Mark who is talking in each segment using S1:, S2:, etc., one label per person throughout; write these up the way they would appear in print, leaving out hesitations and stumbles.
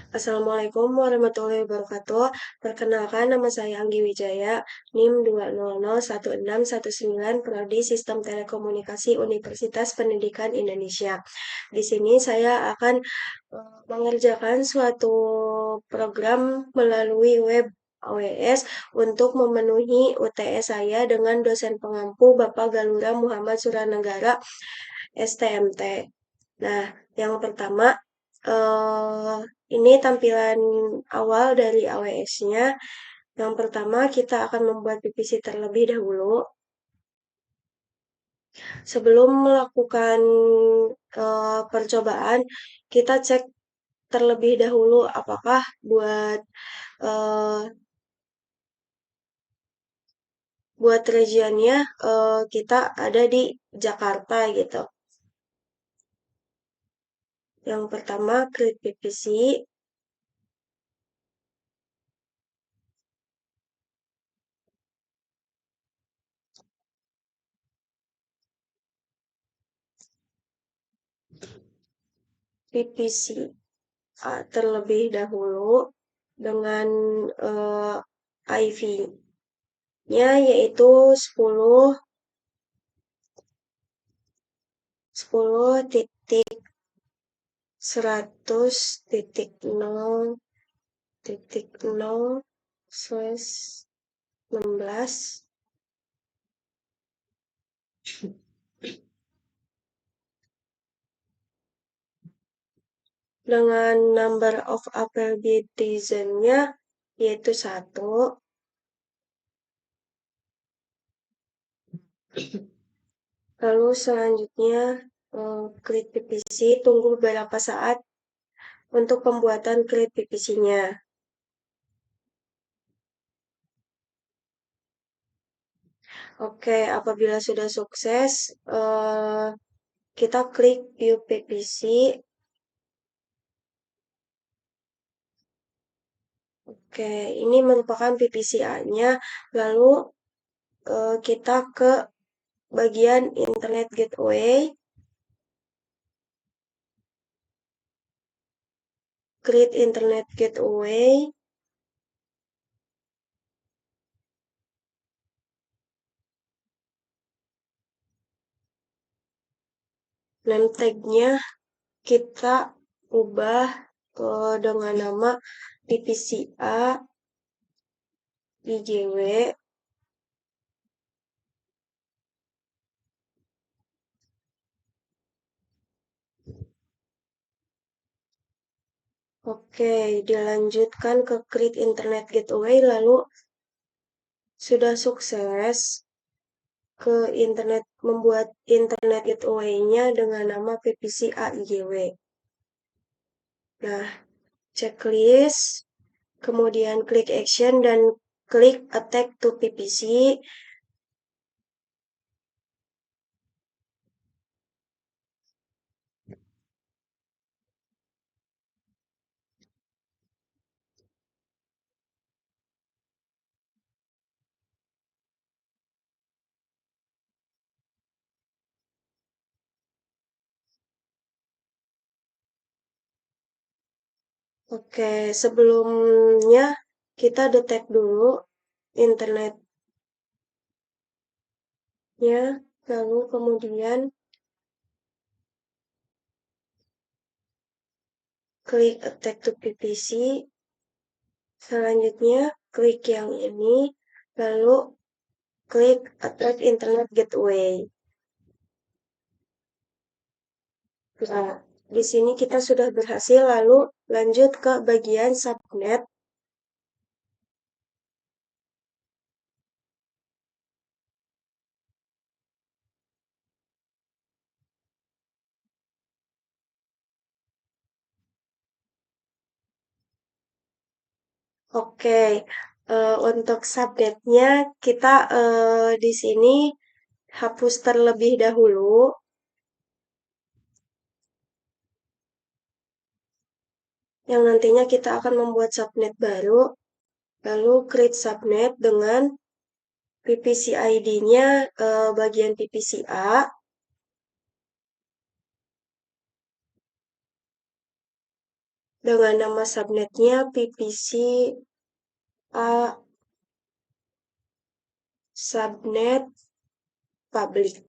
S1: Assalamualaikum warahmatullahi wabarakatuh. Perkenalkan, nama saya Anggi Wijaya, NIM 2001619, Prodi Sistem Telekomunikasi Universitas Pendidikan Indonesia. Di sini saya akan mengerjakan suatu program melalui web AWS untuk memenuhi UTS saya dengan dosen pengampu Bapak Galura Muhammad Suranegara, STMT. Nah, yang pertama, eh, ini tampilan awal dari AWS-nya. Yang pertama, kita akan membuat PPC terlebih dahulu. Sebelum melakukan percobaan, kita cek terlebih dahulu apakah eh, buat regionnya kita ada di Jakarta gitu. Yang pertama, create PPC. PPC terlebih dahulu dengan IV-nya yaitu 10 titik 100.0.0/16 dengan number of alphabet reason-nya yaitu 1. Lalu selanjutnya klik PPC, tunggu beberapa saat untuk pembuatan klik PPC-nya. Oke, apabila sudah sukses, kita klik View PPC. Oke, ini merupakan PPCA-nya. Lalu kita ke bagian Internet Gateway. Create Internet Gateway. Name tag-nya kita ubah dengan nama PPCA IJW. Oke, dilanjutkan ke Create Internet Gateway, lalu sudah sukses ke membuat Internet Gateway-nya dengan nama PPCA IJW. Nah, checklist, kemudian klik action dan klik attack to PPC. Oke, sebelumnya kita detect dulu internetnya, lalu kemudian klik attack to PPC. Selanjutnya klik yang ini, lalu klik attack internet gateway. Nah, di sini kita sudah berhasil, lalu lanjut ke bagian subnet. Oke, untuk subnetnya kita di sini hapus terlebih dahulu. Yang nantinya kita akan membuat subnet baru, lalu create subnet dengan PPC ID-nya bagian PPCA. dengan nama subnetnya PPC A subnet public.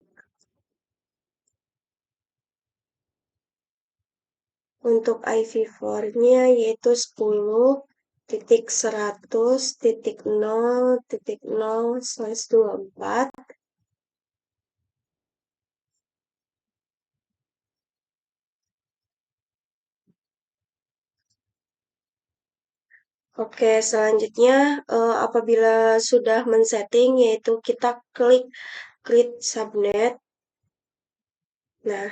S1: Untuk IP4-nya yaitu 10.100.0.0/24. Oke, selanjutnya apabila sudah men-setting yaitu kita klik create subnet. Nah,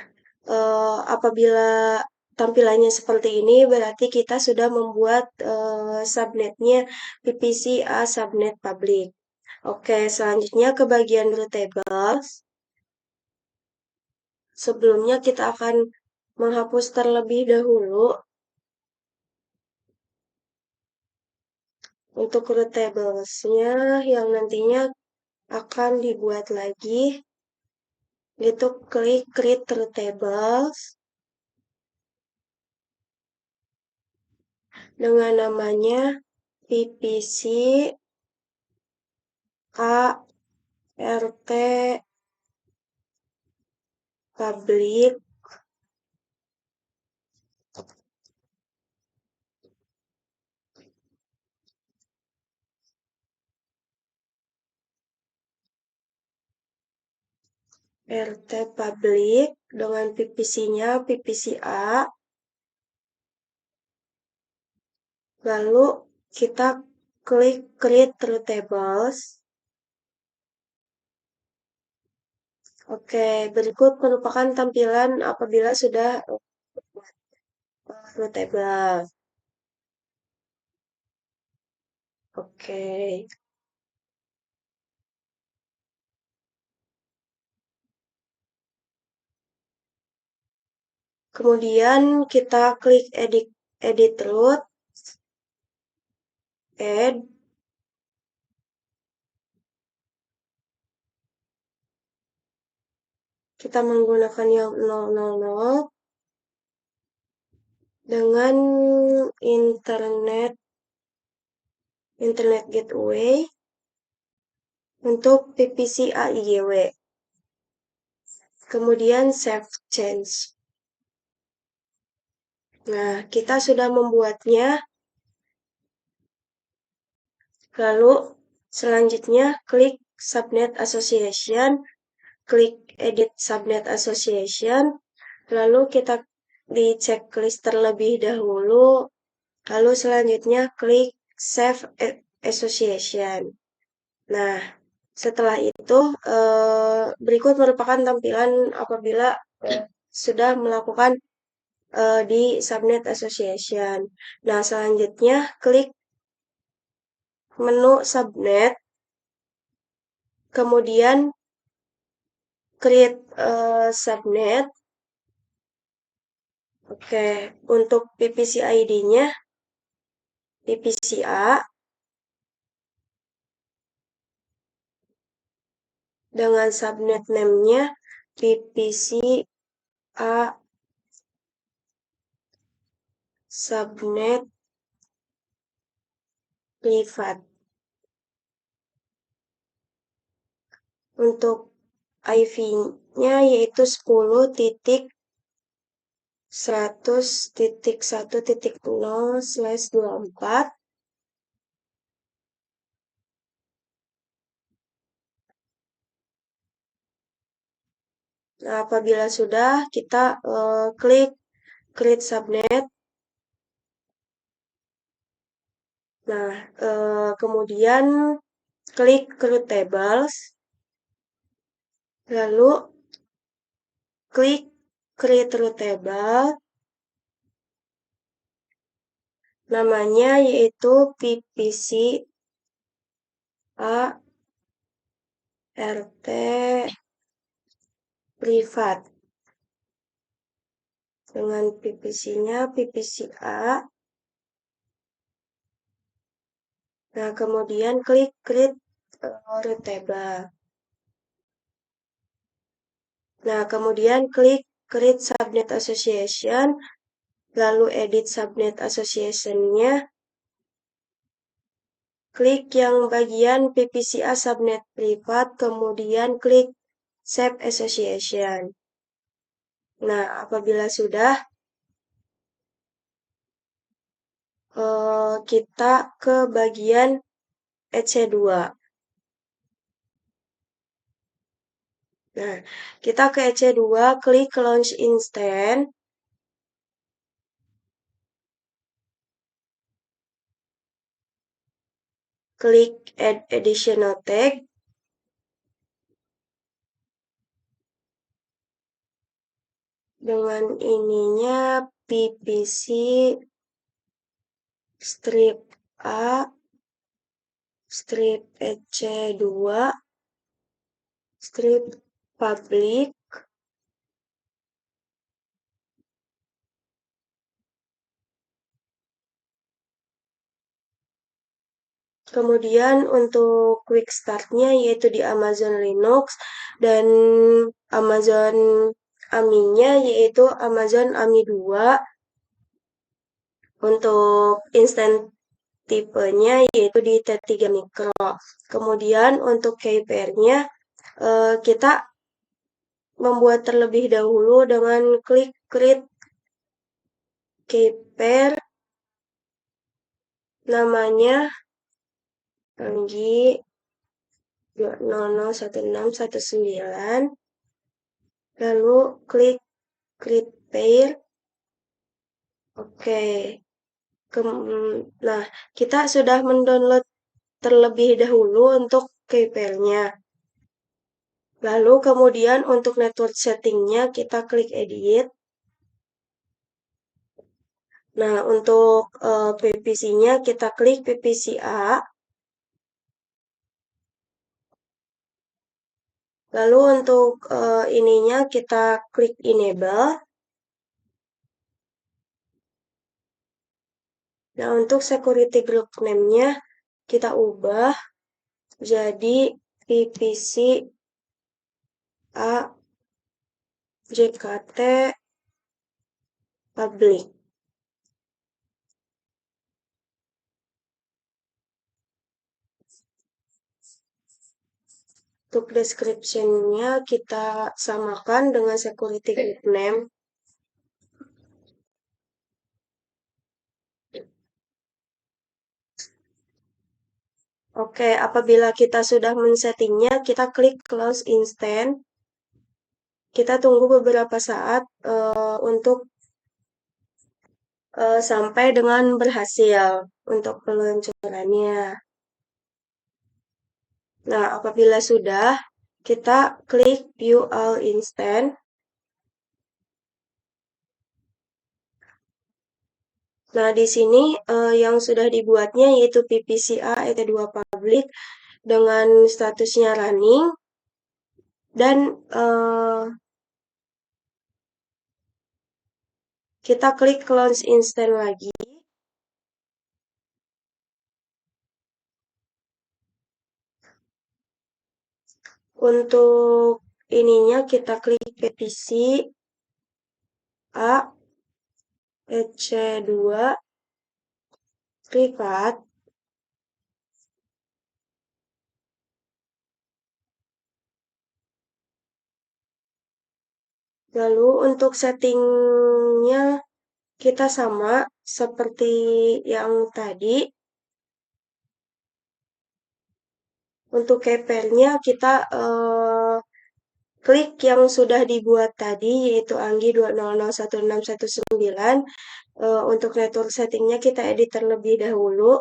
S1: apabila tampilannya seperti ini berarti kita sudah membuat subnetnya PPC A subnet public. Oke, selanjutnya ke bagian routables. Sebelumnya kita akan menghapus terlebih dahulu untuk routables-nya yang nantinya akan dibuat lagi, yaitu klik create routables dengan namanya PPC A RT public RT public dengan PPC-nya PPC A, lalu kita klik create routables. Oke, berikut merupakan tampilan apabila sudah routable. Oke, kemudian kita klik edit route, add, kita menggunakan yang 000 dengan internet gateway untuk PPC AIGW. Kemudian save change. Nah, kita sudah membuatnya. Lalu selanjutnya klik subnet association, klik edit subnet association, lalu kita di checklist terlebih dahulu, lalu selanjutnya klik save association. Nah, setelah itu berikut merupakan tampilan apabila sudah melakukan di subnet association. Nah, selanjutnya klik menu subnet, kemudian create subnet. Oke, untuk PPC ID-nya PPC A dengan subnet name-nya PPC A subnet privat. Untuk IV-nya yaitu 10.100.1.0/24. Nah, apabila sudah, kita klik create subnet. Nah, kemudian klik routables, lalu klik create routable, namanya yaitu PPC A RT privat. Dengan PPC-nya PPC A. Nah, kemudian klik create routable. Nah, kemudian klik create subnet association, lalu edit subnet association-nya, klik yang bagian PPCA subnet privat, kemudian klik Save Association. Nah, apabila sudah, kita ke bagian EC2. Nah, kita ke EC2, klik Launch Instant. Klik Add Additional Tag. Dengan ininya PPC strip A, strip EC2, strip public, kemudian untuk quick start-nya yaitu di Amazon Linux dan Amazon AMI-nya yaitu Amazon AMI 2. Untuk instant tipenya yaitu di T3 Micro. Kemudian untuk keypair-nya kita membuat terlebih dahulu dengan klik create keypair, namanya Anggi 2001619, lalu klik create pair. Oke. Nah, kita sudah mendownload terlebih dahulu untuk keypair-nya. Lalu kemudian untuk network setting-nya kita klik edit. Nah, untuk PPC-nya kita klik PPC-A. Lalu untuk ininya kita klik enable. Nah, untuk security group name-nya kita ubah jadi PPC A JKT public. Untuk description-nya kita samakan dengan security group name. Oke, apabila kita sudah men-settingnya, kita klik Close Instant. Kita tunggu beberapa saat untuk sampai dengan berhasil untuk peluncurannya. Nah, apabila sudah, kita klik View All Instant. Nah, di sini yang sudah dibuatnya yaitu PPCA ET2 Public dengan statusnya running dan kita klik Launch Instant lagi. Untuk ininya kita klik PPC A EC2 privat. Lalu untuk settingnya kita sama seperti yang tadi. Untuk keypair-nya kita klik yang sudah dibuat tadi yaitu Anggi 2001619. Untuk network settingnya kita edit terlebih dahulu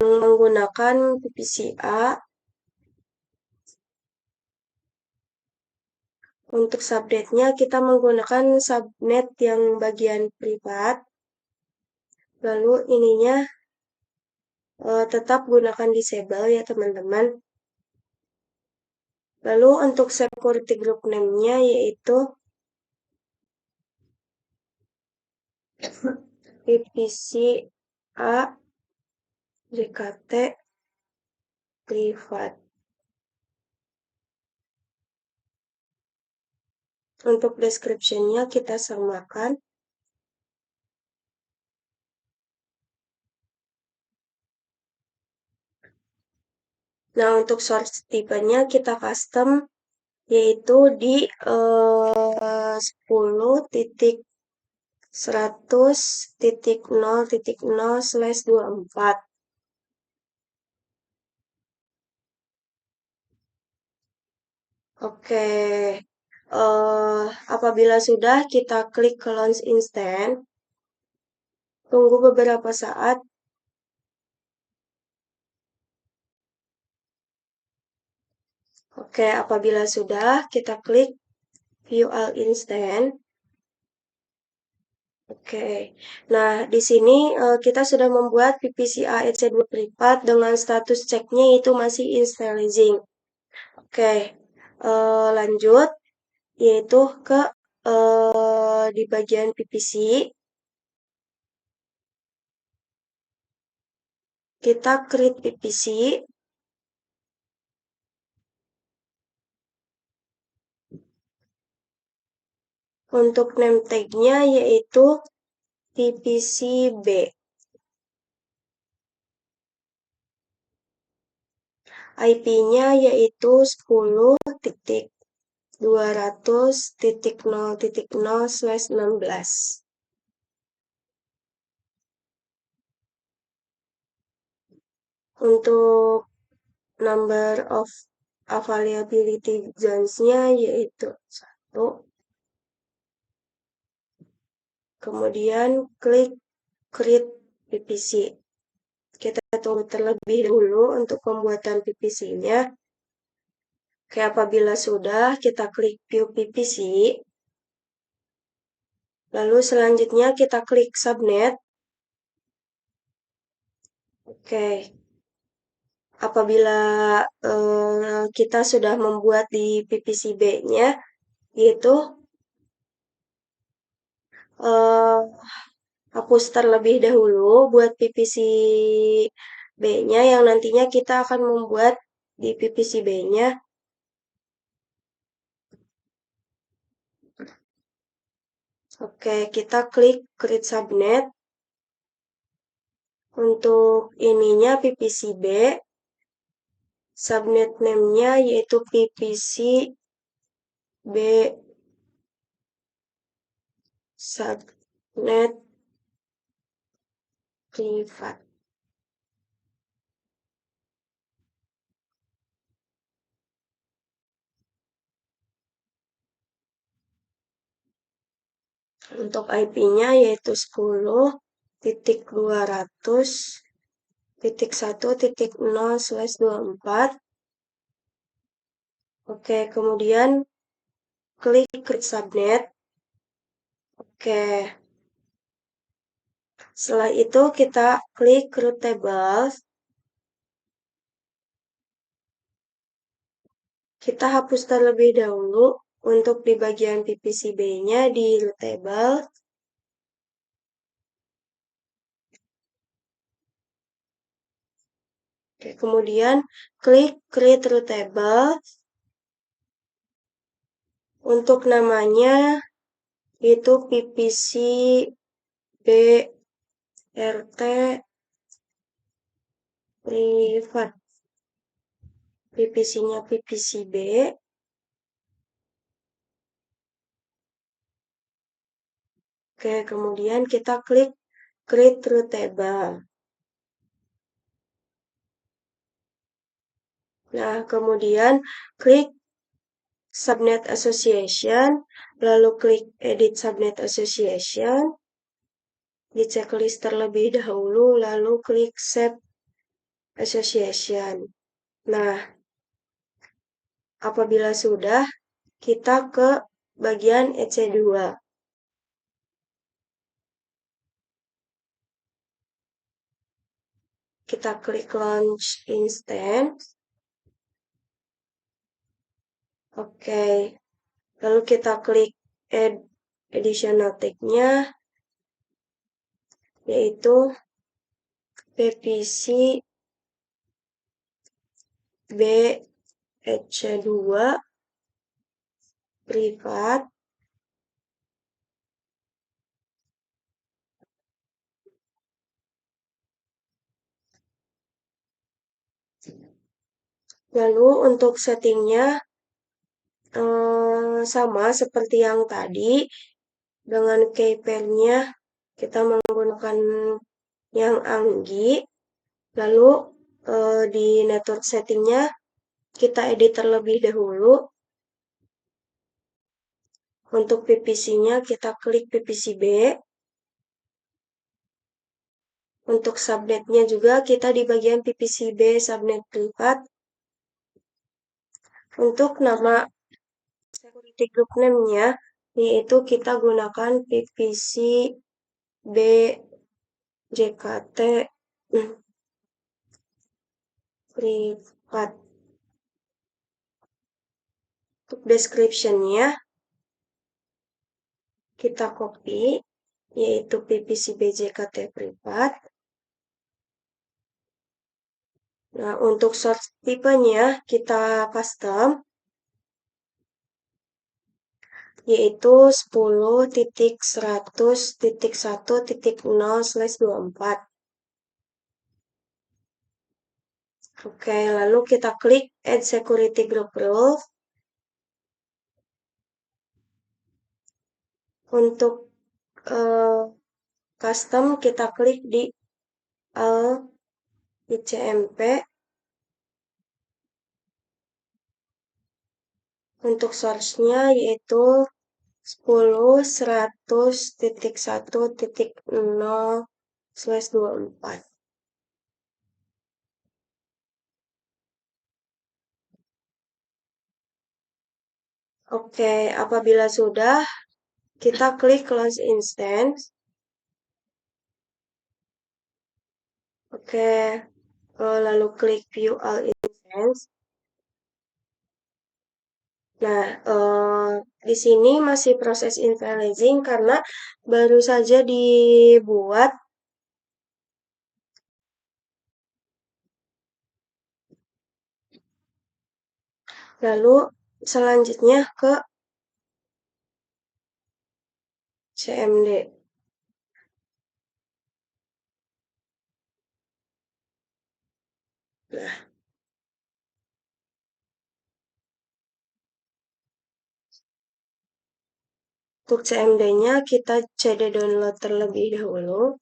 S1: menggunakan PPCA. Untuk subnet-nya kita menggunakan subnet yang bagian privat. Lalu ininya tetap gunakan disable ya teman-teman. Lalu untuk security group name-nya yaitu PPCA JKT privat. Untuk description-nya kita samakan. Nah, untuk source tipenya kita custom yaitu di 10.100.0.0/24. Oke, apabila sudah kita klik ke launch instant, tunggu beberapa saat. Oke, apabila sudah kita klik view all instant. Oke, nah di sini kita sudah membuat PPCA EC2 privat dengan status ceknya itu masih installing. Oke, lanjut yaitu ke di bagian PPC kita create PPC. Untuk name tag-nya yaitu PPCB. IP-nya yaitu 10.200.0.0/16. Untuk number of availability zones-nya yaitu 1. Kemudian klik create PPC. Kita tunggu terlebih dahulu untuk pembuatan PPC-nya. Oke, apabila sudah, kita klik view PPC. Lalu selanjutnya kita klik subnet. Oke, apabila kita sudah membuat di PPCB-nya, yaitu hapus terlebih dahulu buat PPCB-nya yang nantinya kita akan membuat di PPCB-nya. Oke, kita klik create subnet. Untuk ininya PPCB, subnet name-nya yaitu PPCB subnet privat. Untuk IP-nya yaitu 10.200.1.0/24. Oke, kemudian klik create subnet. Oke. Setelah itu kita klik root table. Kita hapus terlebih dahulu untuk di bagian PPCB-nya di root table. Oke, kemudian klik create root table. Untuk namanya itu PPCB RT privat. PPC-nya PPCB. Oke, kemudian kita klik create root table. Nah, kemudian klik subnet association, lalu klik edit subnet association, di checklist terlebih dahulu, lalu klik save association. Nah, apabila sudah, kita ke bagian EC2. Kita klik launch instant. Oke, lalu kita klik add additional tag-nya, yaitu PPC BEC2 privat. Lalu untuk settingnya sama seperti yang tadi, dengan keypairnya kita menggunakan yang Anggi. Lalu di network settingnya kita edit terlebih dahulu. Untuk PPC-nya kita klik PPC B. Untuk subnetnya juga kita di bagian PPC B subnet privat. Untuk nama security group name-nya yaitu kita gunakan PPC B JKT privat. Untuk description-nya kita copy yaitu PPC BJKT privat. Nah, untuk source tipenya kita custom yaitu 10.100.1.0/24. Oke, lalu kita klik Add Security Group Rule. Untuk custom kita klik di All ICMP. Untuk source-nya yaitu 10.100.1.0/24. Oke, apabila sudah, kita klik Close Instance. Oke, lalu klik View All Instance. Nah, di sini masih proses initializing karena baru saja dibuat. Lalu selanjutnya ke CMD. Nah, untuk CMD-nya kita CD download terlebih dahulu.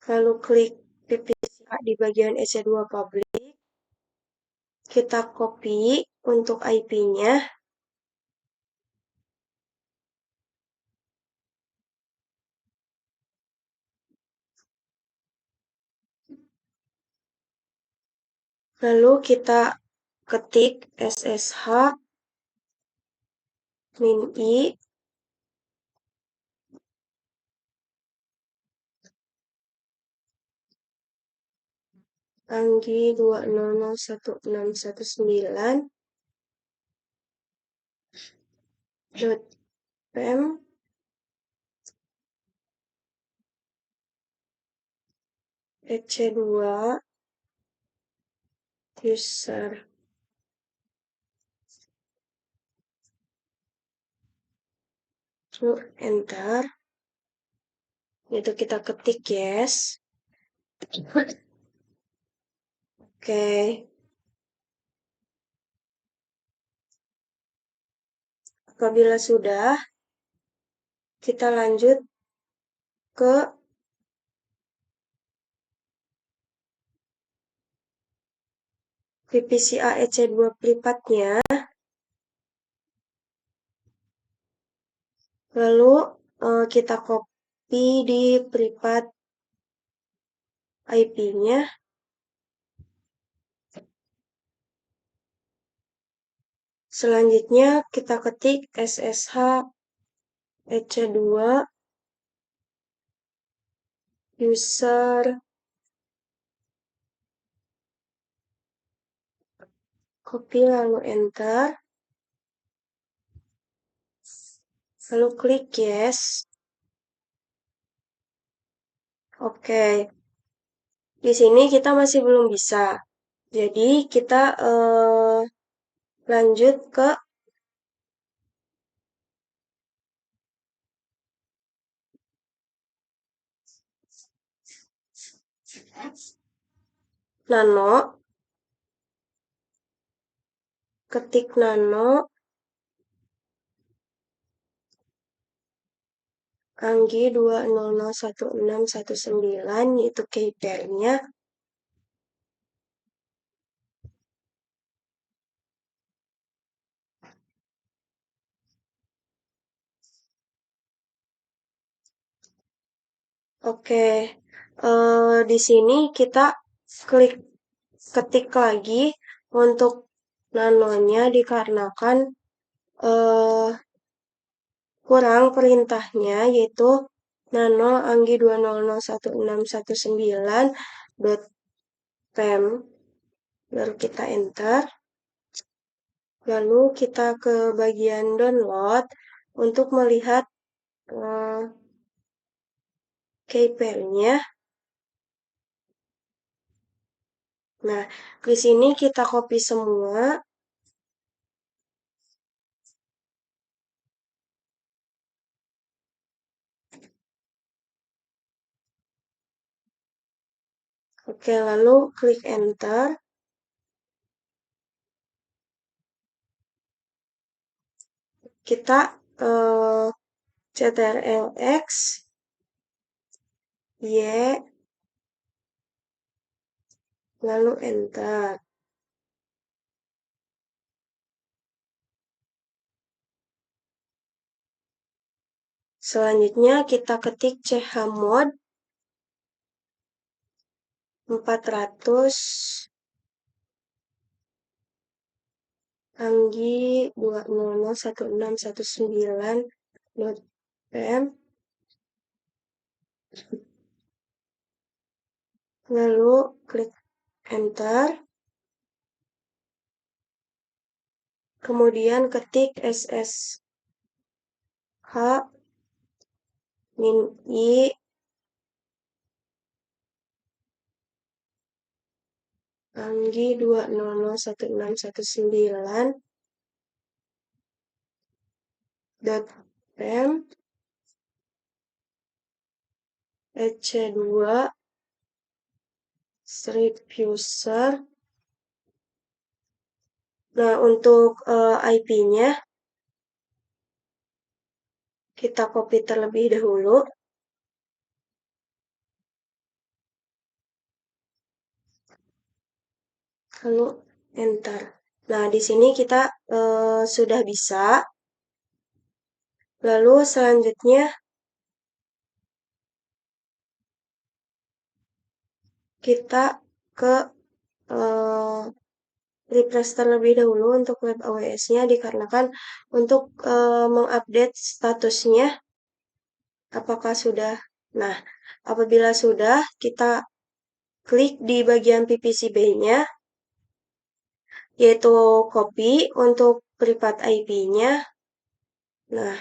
S1: Lalu klik PPCA di bagian EC2 public. Kita copy untuk IP-nya. Lalu kita ketik SSH -i Anggi 2001619.pem EC2 user. Lalu enter. Itu kita ketik yes. Oke. Apabila sudah, kita lanjut ke PPCA EC2 privatnya. Lalu kita copy di privat IP-nya. Selanjutnya kita ketik SSH EC2 user copy lalu enter, lalu klik yes. Oke, di sini kita masih belum bisa. Jadi kita lanjut ke nano, ketik nano, Anggi 2001619 yaitu key pair-nya. Oke, di sini kita ketik lagi untuk nanonya dikarenakan kurang perintahnya yaitu nano anggi 2001619.pem. Baru kita enter. Lalu kita ke bagian download untuk melihat key pair-nya. Nah, di sini kita copy semua. Oke, lalu klik enter. Kita Ctrl X, Y, lalu enter. Selanjutnya kita ketik chmod 400 anggi 2001619.pem, lalu klik enter, kemudian ketik ssh min I anggi 2001619.pem ec2 strip user. Nah, untuk IP-nya kita copy terlebih dahulu. Lalu enter. Nah, di sini kita sudah bisa. Lalu selanjutnya kita ke refresh terlebih dahulu untuk web AWS-nya dikarenakan untuk mengupdate statusnya apakah sudah. Nah, apabila sudah, kita klik di bagian PPCB-nya, yaitu copy untuk private IP-nya. Nah,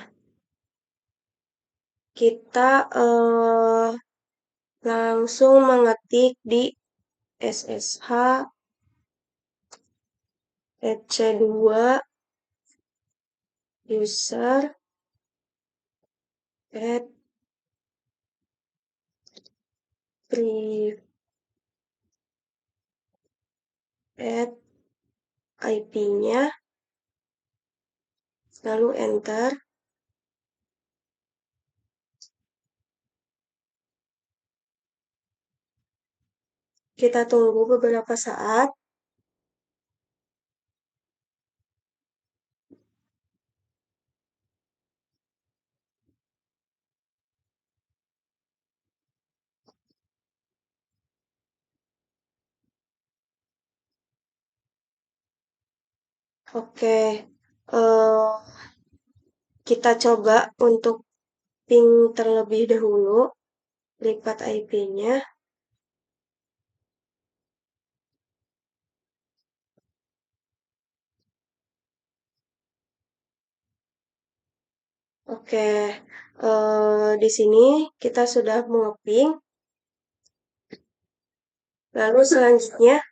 S1: kita langsung mengetik di ssh ec2 user at IP-nya, lalu enter. Kita tunggu beberapa saat. Oke, kita coba untuk ping terlebih dahulu lipat IP-nya. Oke, di sini kita sudah mengeping. Lalu selanjutnya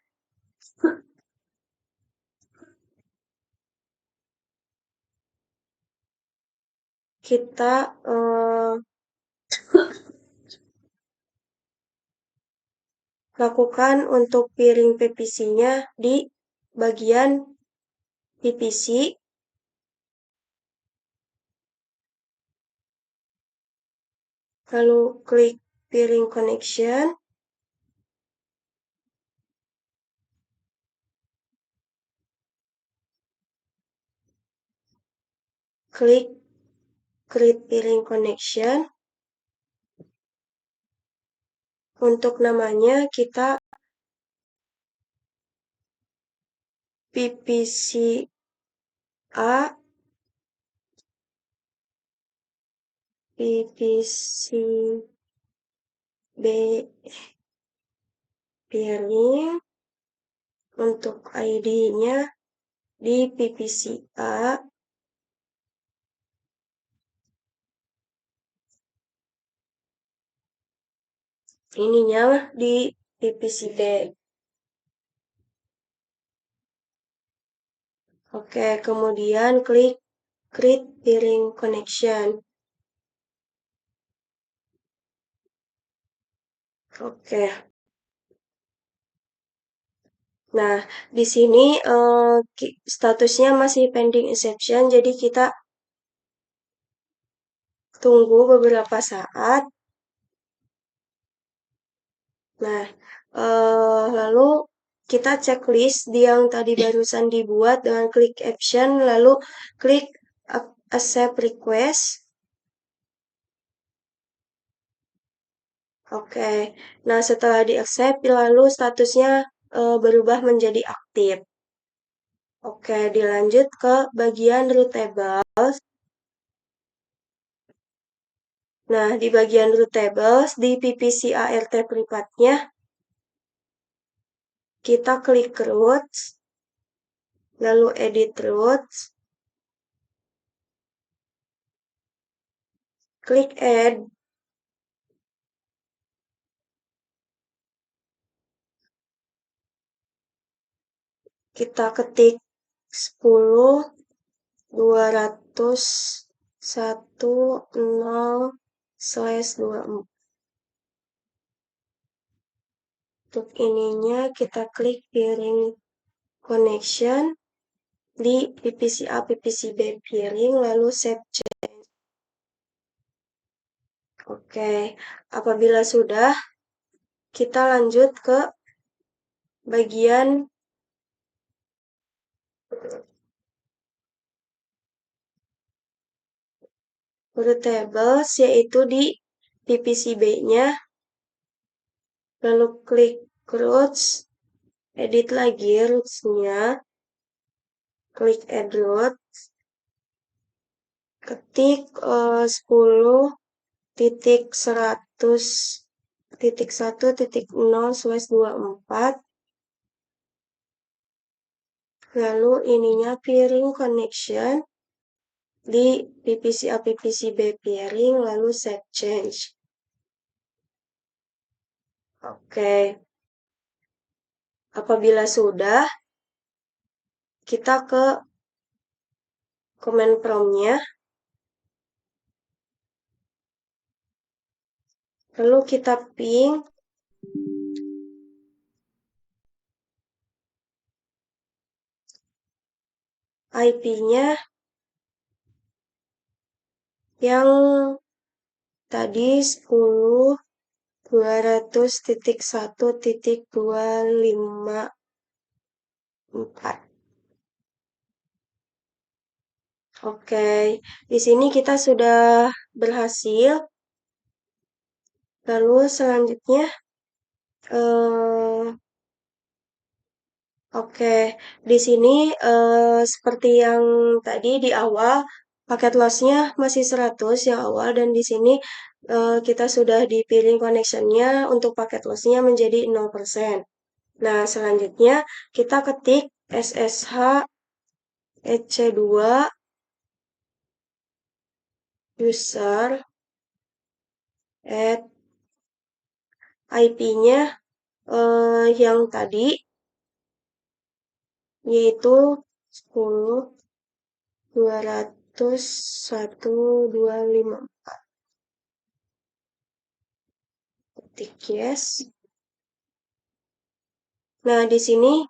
S1: kita lakukan untuk piring PVC-nya di bagian PVC, lalu klik piring connection, klik create piring connection. Untuk namanya kita PVC A, PVC B piring. Untuk ID-nya di PVC A, ininya di PVC B. Oke, kemudian klik create piring connection. Oke. Nah, di sini statusnya masih pending exception, jadi kita tunggu beberapa saat. Nah, lalu kita checklist yang tadi barusan dibuat dengan klik action, lalu klik accept request. Oke, nah setelah di accept, lalu statusnya berubah menjadi aktif. Oke, dilanjut ke bagian routables. Nah, di bagian routables, di PVC ART privatnya, kita klik routes, lalu edit routes, klik add, kita ketik 10.200.10/24. Untuk ininya kita klik piring connection di PVC A, PVC B piring, lalu save change. Oke, apabila sudah, kita lanjut ke bagian routables, yaitu di PVC B-nya, lalu klik routes, edit lagi routes-nya, klik add route, ketik 10.100.0/24, lalu ininya piring connection di PVC A, PVC B piring, lalu save change. Oke, apabila sudah, kita ke command prompt-nya, lalu kita ping IP-nya yang tadi 10.200.1.254. Oke, di sini kita sudah berhasil. Lalu selanjutnya, oke, di sini seperti yang tadi di awal, paket loss-nya masih 100 yang awal, dan di sini kita sudah dipilih connection-nya untuk paket loss-nya menjadi 0%. Nah, selanjutnya kita ketik SSH EC2 user at IP-nya yang tadi yaitu 10.201.254. Ketik yes. Nah, di sini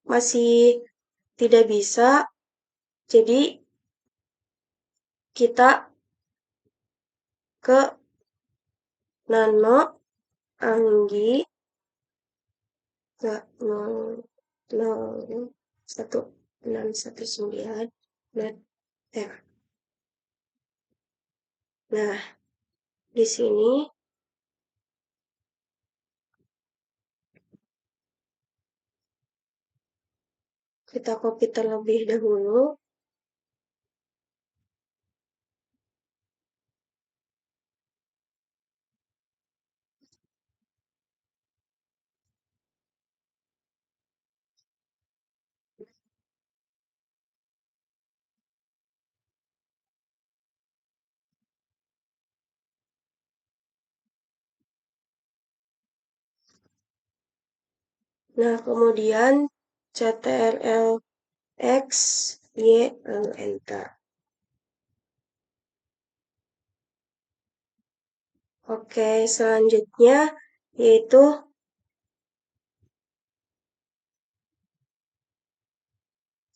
S1: masih tidak bisa, jadi kita ke nano anggi 01619. Nah, di sini kita copy terlebih dahulu. Nah, kemudian ctrl X, Y, lalu enter. Oke, selanjutnya yaitu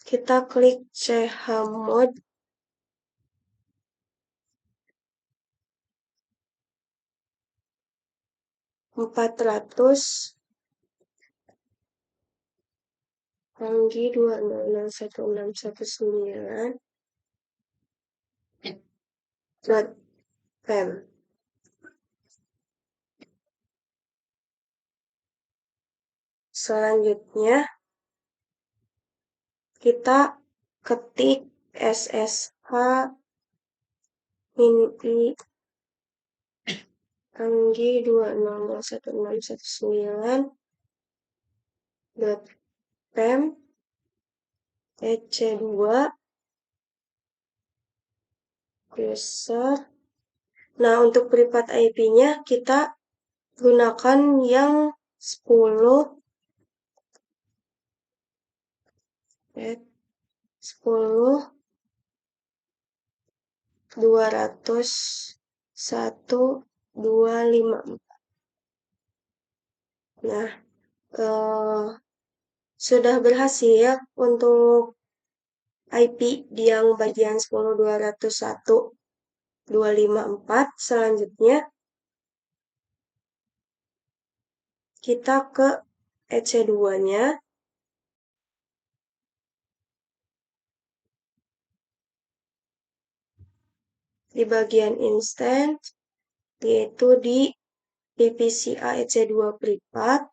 S1: kita klik chmod 400 anggi 2001619.pem. Selanjutnya kita ketik ssh min I anggi 2001619.pem ec2 user. Nah, untuk privat IP-nya kita gunakan yang 10 200.1.254. Nah, sudah berhasil untuk IP di yang bagian 10.201.254. Selanjutnya kita ke EC2-nya. Di bagian instance, yaitu di PPCA EC2 privat.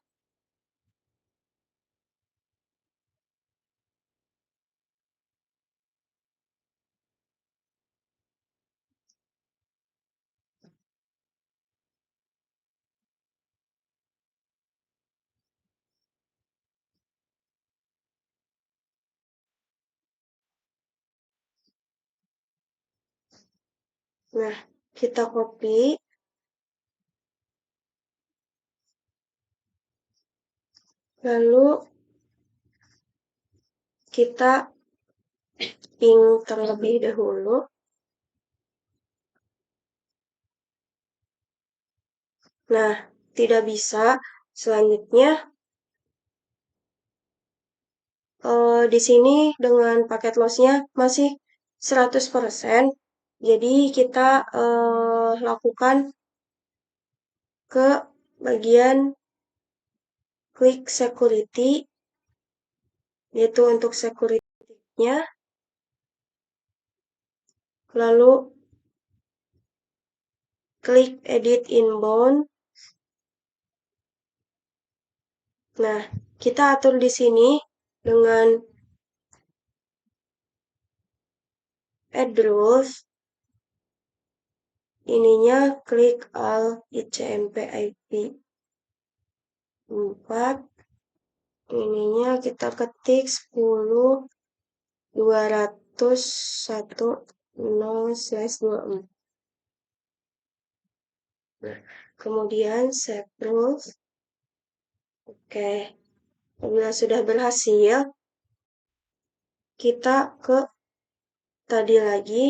S1: Nah, kita copy. Lalu kita ping terlebih dahulu. Nah, tidak bisa. Selanjutnya, di sini dengan paket loss-nya masih 100%. Jadi kita lakukan ke bagian klik security, yaitu untuk security-nya. Lalu klik edit inbound. Nah, kita atur di sini dengan add rules. Ininya klik all ICMP IP 4. Ininya kita ketik 10.201.254. 0/24. Nah, kemudian save terus. Oke, apabila sudah berhasil, kita ke tadi lagi.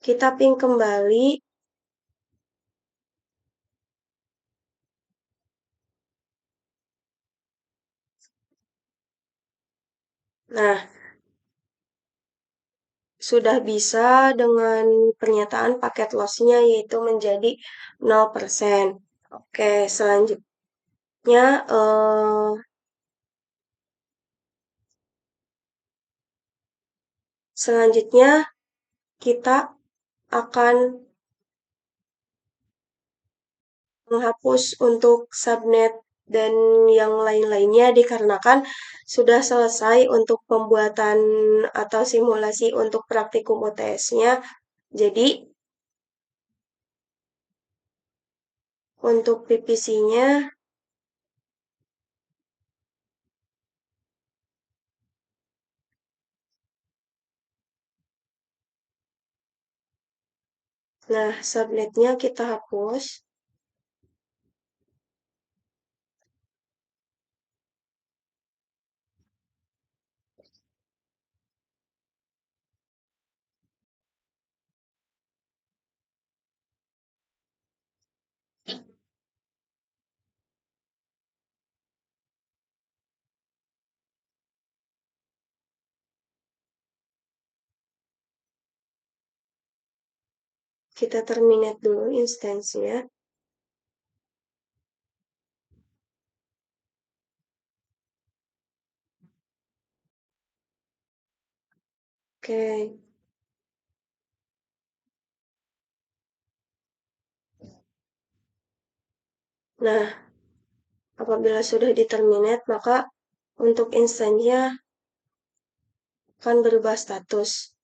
S1: Kita ping kembali. Nah, sudah bisa dengan pernyataan paket loss-nya yaitu menjadi 0%. Oke, selanjutnya kita akan menghapus untuk subnet dan yang lain-lainnya dikarenakan sudah selesai untuk pembuatan atau simulasi untuk praktikum UTS-nya. Jadi, untuk PPC-nya, nah subnetnya kita hapus. Kita terminate dulu instansinya. Oke. Nah, apabila sudah di-terminate, maka untuk instansinya akan berubah status.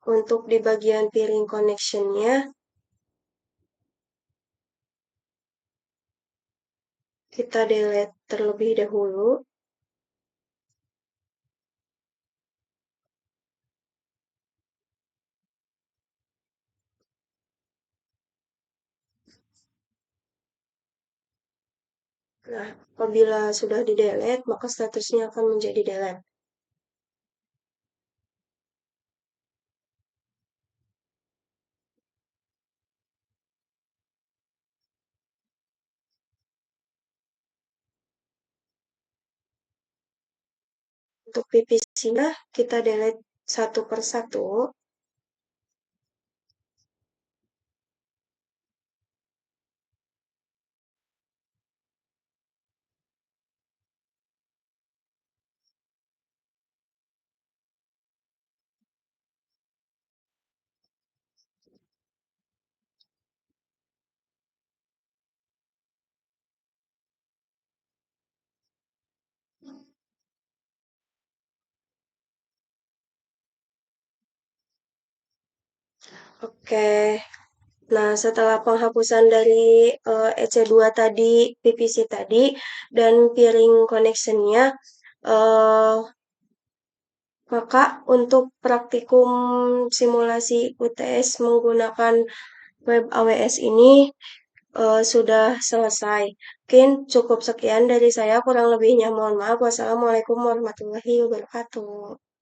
S1: Untuk di bagian peering connection-nya, kita delete terlebih dahulu. Nah, apabila sudah di-delete, maka statusnya akan menjadi delete. Untuk PPC-nya, kita delete satu per satu. Oke. Nah, setelah penghapusan dari EC2 tadi, PPC tadi, dan peering connection-nya, maka untuk praktikum simulasi UTS menggunakan web AWS ini sudah selesai. Mungkin cukup sekian dari saya, kurang lebihnya mohon maaf. Wassalamualaikum warahmatullahi wabarakatuh.